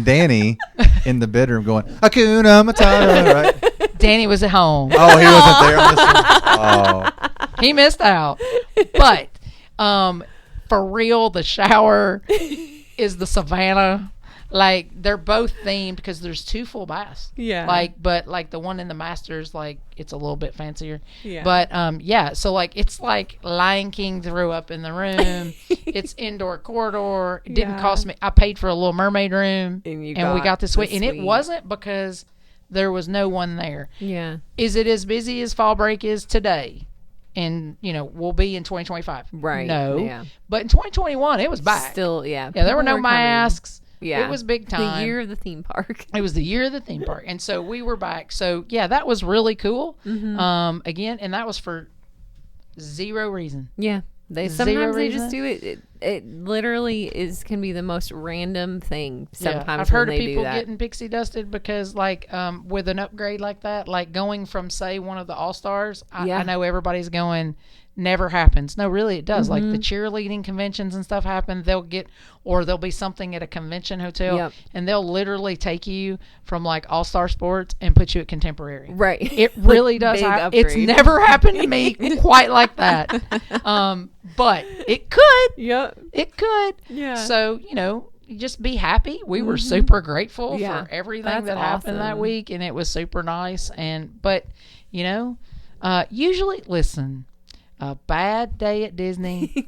Danny in the bedroom going, Hakuna Matata, right? Danny was at home. Oh, he wasn't there on this one? Oh. He missed out. But for real, the shower is the Savannah. Like, they're both themed because there's 2 full baths. Yeah. But the one in the Masters, like, it's a little bit fancier. Yeah. But yeah, so like it's like Lion King threw up in the room. It's indoor corridor. It didn't cost me. I paid for a Little Mermaid room, and we got this suite. And it wasn't because there was no one there. Yeah. Is it as busy as fall break is today? And we'll be in 2025. Right. No. Yeah. But in 2021, it was back. Still, yeah. Yeah, there were no People coming. masks. Yeah. It was big time. The year of the theme park. It was the year of the theme park. And so we were back. So, yeah, that was really cool. Again, and that was for 0 reason. Yeah. Sometimes they just do it. It literally can be the most random thing. Sometimes I've heard when of they people do that. getting Pixie Dusted because, like, with an upgrade like that, like going from, say, one of the All-Stars, I know everybody's going, never happens. No, really, it does. Like, the cheerleading conventions and stuff happen. There'll be something at a convention hotel, and they'll literally take you from, like, All-Star Sports and put you at Contemporary. Right. It really does happen. It's never happened to me quite like that. But it could. Yep. It could. Yeah. So, just be happy. We were super grateful for everything that happened that week, and it was super nice. But usually, listen, a bad day at Disney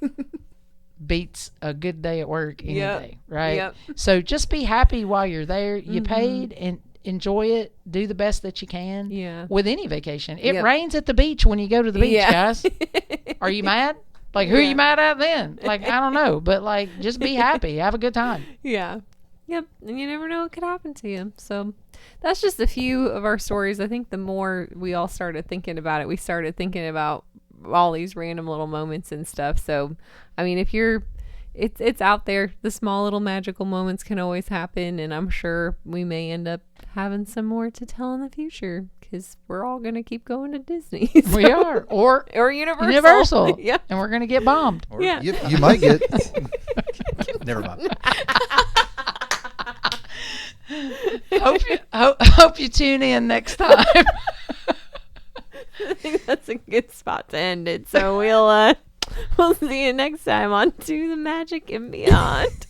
beats a good day at work any day, right? Yep. So just be happy while you're there. You paid, and enjoy it. Do the best that you can. Yeah. With any vacation. It rains at the beach when you go to the beach, guys. Are you mad? Like, who are you mad at then? Like, I don't know. But, like, just be happy. Have a good time. Yeah. Yep. And you never know what could happen to you. So that's just a few of our stories. I think the more we all started thinking about it, we started thinking about all these random little moments and stuff. So, I mean, it's out there. The small little magical moments can always happen. And I'm sure we may end up having some more to tell in the future. Because we're all going to keep going to Disney. So. We are. Or Universal. Yeah. And we're going to get bombed. Or you might get... Never mind. Hope you tune in next time. I think that's a good spot to end it. So we'll see you next time on To the Magic and Beyond.